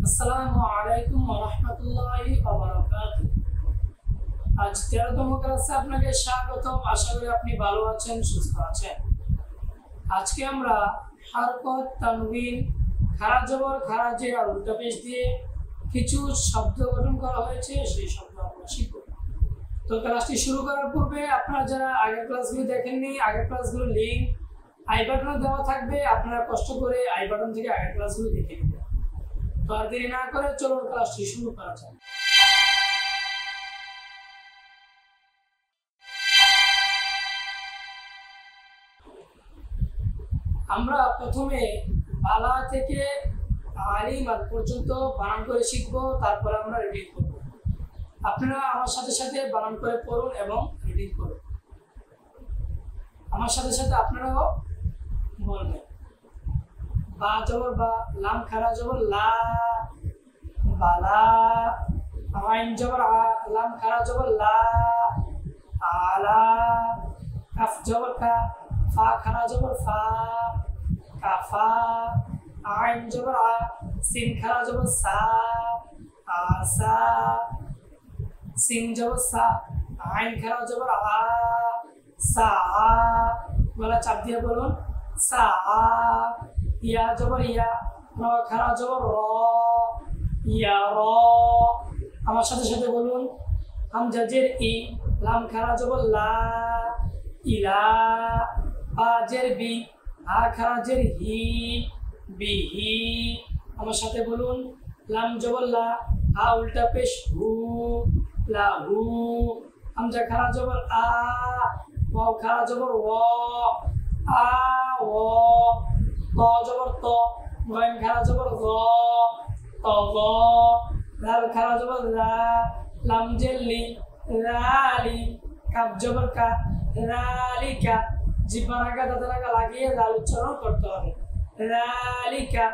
আসসালামু আলাইকুম ওয়া রাহমাতুল্লাহি ওয়া বারাকাতুহু। আজ 13তম ক্লাসে আপনাকে স্বাগতম। আশা করি আপনি ভালো আছেন, সুস্থ আছেন। আজকে আমরা হরকত, তানবিন, খাড়া জবর, খাড়া জের আর উল্টা পেশ দিয়ে কিছু শব্দ গঠন করা হয়েছে, সেই শব্দ আমরা শিখব। তো ক্লাসটি শুরু করার পূর্বে আপনারা যারা আগের ক্লাসগুলো দেখেননি, আগের ক্লাসগুলোর লিঙ্ক আই বাটনে দেওয়া থাকবে। আপনারা কষ্ট করে আই বাটন থেকে আগের ক্লাসগুলো দেখে নেবেন। তো আর দেরি না করে চলুন ক্লাসটি শুরু করা যাক। আমরা প্রথমে বালা থেকে আলিম পর্যন্ত বানান করে শিখব, তারপর আমরা রিডিং করব। আপনারা আমার সাথে সাথে বানান করে পড়ুন এবং রিডিং করুন। আমার সাথে সাথে আপনারাও বলবেন। বা জবর বা, লাম খাড়া জবর লা, বালা। আইন জবর আ, লাম খাড়া জবর লা, আলা। কাফ জবর কা, ফা খাড়া জবর ফা, কাফা। আইন জবর আ, সিন খাড়া জবর সা, আসা। সিন জবর সা, আইন খাড়া জবর আ, সা। গলা চাপ দিয়ে বলুন সা। ইয়া জবর ইয়া, র খাড়া জবর র, ইয়া র। আমার সাথে সাথে বলুন হামজা জের ই, লাম খাড়া জবর লা, ইলা। বা জের বি, হা খাড়া জের হি, বিহি। আমার সাথে বলুন লাম জবর লা, হা উল্টা পেশ হু, লাহু। হামজা খাড়া জবর আ, ওয়াও খাড়া জবর ওয়া, আ ও। ত জবর ত, গয়েন খাড়া জবর গ, ত গ। লাল খাড়া জবর লা, লাম জের লি, লালি। কাপ জবর কা, লালিকা। জিহ্বার আগা দাঁতের আগা লাগিয়ে লাল উচ্চারণ করতে হবে, লালিকা।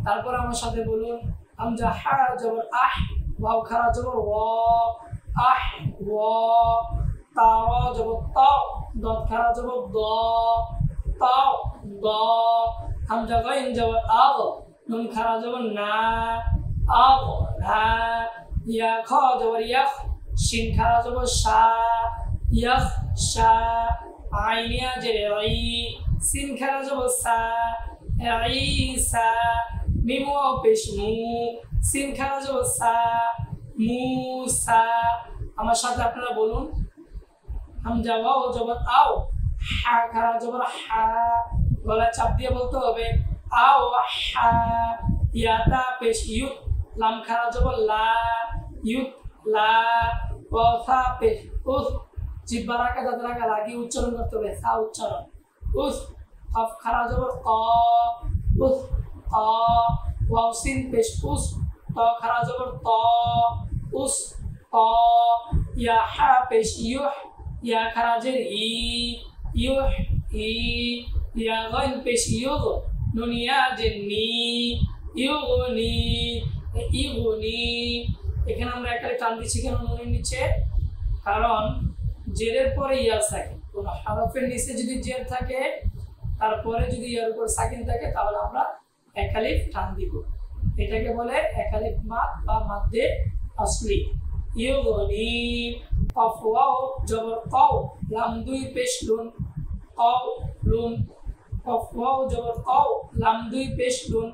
তারপর আমার সাথে বলুন হামজা হা জবর আহ, ওয়াও খাড়া জবর ওয়া, আহ ওয়া। তা জবর ত, দত খাড়া জবর দ, ত দ। হামজা গাইন জবর আগ, নুন খাড়া জবর না, আগ না। ইয়া খ জবর ইয়াখ, শিন খাড়া জবর শা, ইয়াখ শা। আইনিয়া জের ই, সিন খাড়া জবর সা, ঈসা। মিম ওয়াও পেশ মু, সিন খাড়া জবর সা, মুসা। আমার সাথে আপনারা বলুন হামজা ওয়াও জবর আও, হা খাড়া জবর হা। গলা চাপ দিয়ে বলতে হবে আও হা। ইয়াতা পেশ ইউত, লাম খাড়া জবর লা, ইউত লা। ওয়াও থা পেশ উস, জিহ্বার আগা দাঁতের আগা লাগিয়ে উচ্চারণ করতে হবে, সা উচ্চারণ, উস। কফ খাড়া জবর ক, উস ক। ওয়াও সিন পেশ উস, ত খাড়া জবর ত, উস ত। ইয়া হা পেশ ইউহ, ইয়া খাড়া জের ই, ইউহ ই। ইয়া গাইন পেশ ইউগ, নুন ইয়া জের নি, ইউগনি, ইগুনি। এখানে আমরা একটা টান দিচ্ছি কেন নুনের নিচে? কারণ জেরের পরে ইয়া থাকে। কোন হরফের নিচে যদি জের থাকে, তারপরে যদি ইয়ার উপর সাকিন থাকে, তাহলে আমরা একালিফ টান দিব। এটাকে বলে একালিফ মাদ বা মাদ্দে আসলি। ইউগনি। কফ ওয়াও জবর কও, লাম দুই পেশ লুন, কও লুন। কফ ওয়াও জবর কও, লাম দুই পেশ লুন,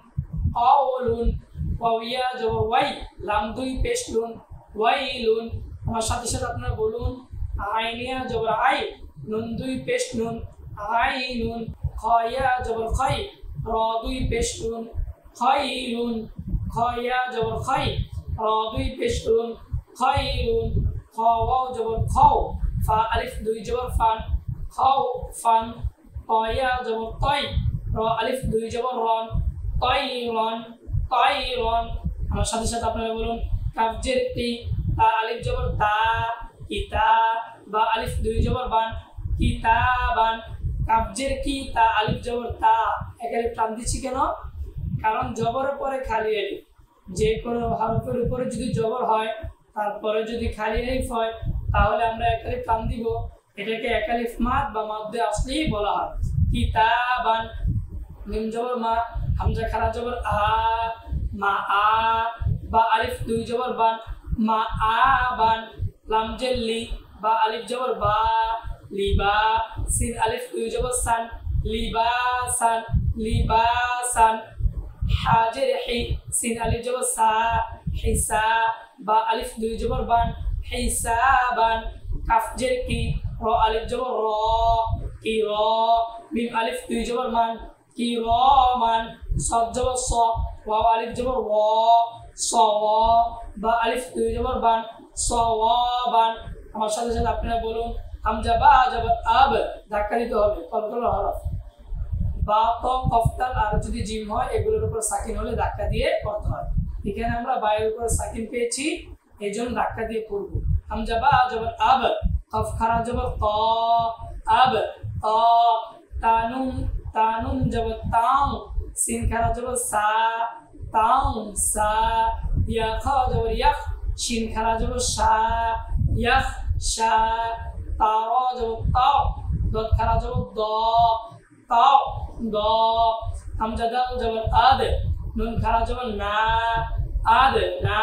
কও লুন। ওয়াও ইয়া জবর ওয়াই, লাম দুই পেশ লুন, ওয়াই লুন। আমার সাথে সাথে আপনারা বলুন আইনিয়া জবর আই, নুন দুই পেশ নুন, আই নুন। খয়া জবর খই, র দুই পেশ লুন, খই লুন। খয়া জবর খই, র দুই পেশ লুন, খই লুন। খ ওয়াও জবর খও, ফা আলিফ দুই জবর ফান, খও ফান। তয়া জবর তই, র আলিফ দুই জবর রন, তই রন, তই রন। আমার সাথে সাথে আপনারা বলুন কাফ জের কি, তা আলিফ জবর তা, কিতা। বা আলিফ দুই জবর বান, কিতাবান। কাফ জের কি, তা আলিফ জবর তা। এখানে টান দিচ্ছি কেন? কারণ জবরের পরে খালি আলিফ, যে কোনো হরফের উপরে যদি জবর হয়, তারপরে যদি খালি আলিফ হয়, তাহলে আমরা একালিফ টান দিব। এটাকে একালিফ মাদ বা মাদ্দে আসলি বলা হয়। কিতাবান। মিম জবর মা, হামজা খাড়া জবর আ, মা আ বা আলিফ দুই জবর বান মা আ বান লাম জেল্লি বা আলিফ জবর বা লিবা সিন আলিফ দুই জবর সান লিবাসান লিবাসান হাজের হি সিন আলিফ জবর সা হিসা বা আলিফ দুই জবর বান হিসাবান কাফ জের কি র আলিফ জবর র কি র মিম আলিফ দুই জবর মান কি র মান সদ জবর স ওয়াও আলিফ জবর ওয়া স বা আলিফ দুই জবর বান সওয়াবান আমার সাথে সাথে আপনারা বলুন হামজা বা জবর আব ধাক্কা দিতে হবে কলকল হরফ বা ত কফতাল আর যদি জিম হয় এগুলোর উপর সাকিন হলে ধাক্কা দিয়ে পড়তে হয় এখানে আমরা বায়ের উপর সাকিন পেয়েছি এইজন্য ধাক্কা দিয়ে পড়ব হামজা বা জবর আব কফ খারা জবর ত আব ত তানুন জবর তাও সিন খারা জবর সা তাও সা ইয়া খা জবর ইয়াখ শিন খারা জবর শা ইয়াখ শা তারা জবর তাও দত খারা জবর দ তাও দ হামজা দাল জবর আদ নুন খারা জবর না আদ না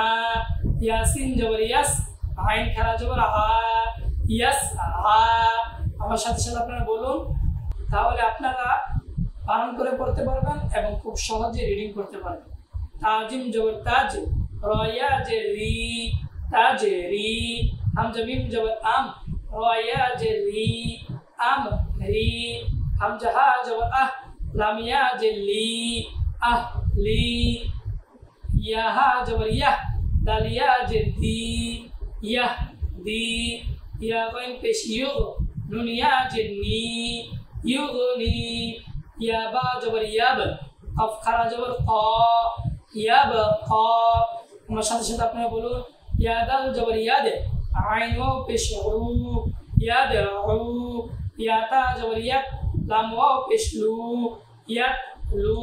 ইয়াসিন জবর ইয়াস আইন খারা জবর আ ইয়াস আ আমার সাথে সাথে আপনারা বলুন তাহলে আপনারা বানান করে পড়তে পারবেন এবং খুব সহজে রিডিং করতে পারবেন তাজিম জবর তাজ রয়া জে রি তাজ রি হামজা মিম জবর আম রয়া জে রি আম রি হামজা হা জবর আহ লাম ইয়া জে লি আহ লি ইয়া হা জবর ইয়াহ দাল ইয়া জে দি ইয়াহ দি ইয়া গাইন পেশ ইউ নুন ইয়া জে নি ইউগনি ইয়া বা জবর ইয়াব কফ খারা জবর ক ইয়াব ক আমার সাথে সাথে আপনারা বলুন ইয়া দাল জবর ইয়াদ আইন ওয়াও পেশ উ ইয়াদ উ ইয়া তা জবর ইয়াত লাম ওয়াও পেশ লু ইয়াত লু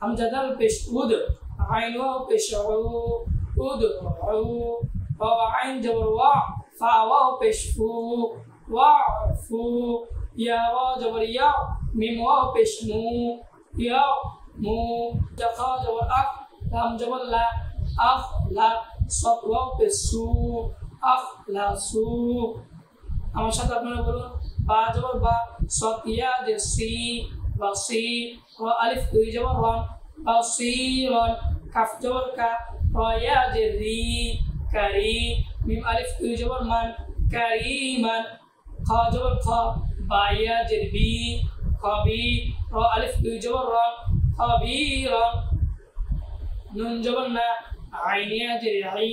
হামজা দাল পেশ উদ আইন ওয়াও পেশ উ উদ উ ওয়া আইন জবর ওয়া ফা ওয়াও পেশ ফু ওয়া ফু ইয়া ওয়া জবর ইয়া মিম ওয়াও পেশ মু ইয়া মু জাখা জবর আক লাম জবর লা আখ লা সদ ওয়াও পেশ সু আখ লা সু আমার সাথে আপনারা বলুন বা জবর বা সদ ইয়া জে সি বা সি র আলিফ দুই জবর রন বা সি রন কাফ জবর কা র ইয়া জে রি কারি মিম আলিফ দুই জবর মান কারিমান খা জবর খ বা ইয়া জে বি খবি র আলিফ দুই জবর রন খবিরন নুন জবর না আইন ইয়া জে আই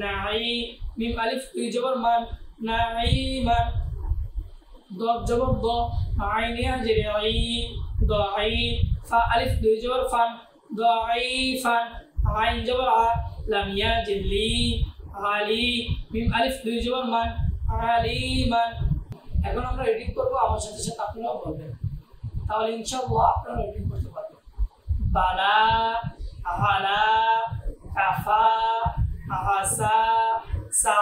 নাই মিম আলিফ দুই জবর মান নাইমান দদ জবর দ আইন ইয়া জে আই দাই ফা আলিফ দুই জবর ফান দাইফান আইন জবর আ লাম ইয়া জে লি আলি মিম আলিফ দুই জবর মান আলিমান এখন আমরা রিডিং করব আমার সাথে সাথে আপনারাও বলবেন তাহলে ইনশাআল্লাহ আপনারা রিডিং করতে পারবেন বালা আলা কাফা আহসা সা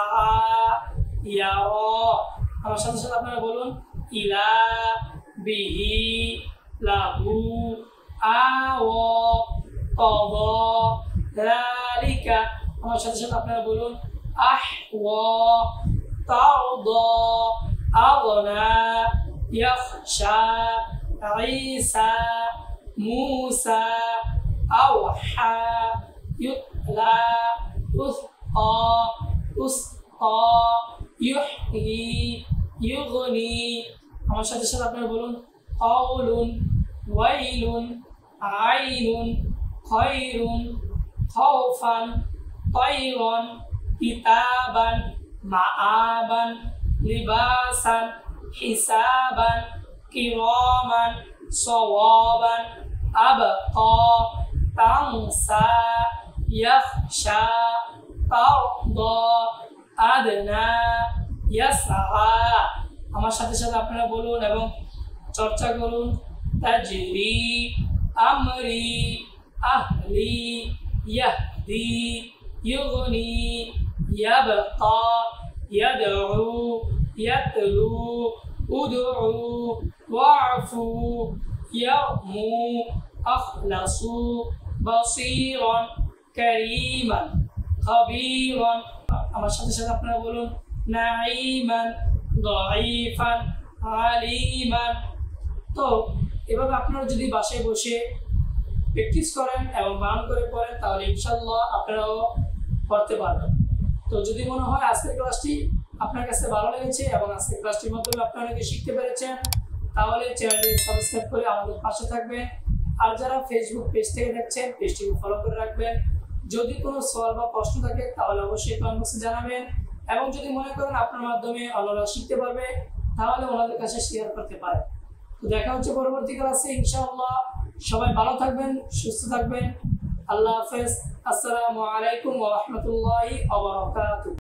ইয়ারা আমার সাথে সাথে আপনারা বলুন ইলা বিহি লাহু আও কদ যালিকা আমার সাথে সাথে আপনারা বলুন আহওয়া তাওদা আগনা ইয়াখশা ঈসা মুসা আওহা ইউতলা উসqa উসqa ইউহয়ি ইউগনি আমার সাথে সাথে আপনারা বলুন কাউলুন ওয়াইলুন আইনুন খায়রুন খাওফান তায়রান কিতাবান মাআবান লিবাসান হিসাবান কিরামান সাওয়াবান আবqa তানসা ইয়াখশা তারদা আদনা ইয়াসআ আমার সাথে সাথে আপনারা বলুন এবং চর্চা করুন তাজরি আমরি আহলি ইয়াহদি ইউগনি ইয়াবকা ইয়াদউ ইয়াতলু উদউ ওয়াফু ইয়ামু আখলাসু বাসীরান কারীমান খাবীরান। আমার সাথে সাথে আপনারা বলুন নাঈমান দাঈফান আলিমান। তো এভাবে আপনারা যদি বাসায় বসে প্র্যাকটিস করেন এবং বানান করে পড়েন তাহলে ইনশাআল্লাহ আপনারাও পড়তে পারবেন। তো যদি মনে হয় আজকের ক্লাসটি আপনার কাছে ভালো লেগেছে এবং আজকের ক্লাসটির মাধ্যমে আপনারা অনেকে শিখতে পেরেছেন, তাহলে চ্যানেলটি সাবস্ক্রাইব করে আমাদের পাশে থাকবেন। আর যারা ফেসবুক পেজ থেকে দেখছেন পেজটিকে ফলো করে রাখবেন। যদি কোনো সওয়াল বা প্রশ্ন থাকে তাহলে অবশ্যই কমেন্ট বক্সে জানাবেন, এবং যদি মনে করেন আপনার মাধ্যমে অন্যরা শিখতে পারবে তাহলে ওনাদের কাছে শেয়ার করতে পারেন। তো দেখা হচ্ছে পরবর্তী ক্লাসে ইনশাআল্লাহ। সবাই ভালো থাকবেন, সুস্থ থাকবেন। আল্লাহ হাফেজ। আসসালামু আলাইকুম ওয়া রাহমাতুল্লাহি ওয়া বারাকাতুহু।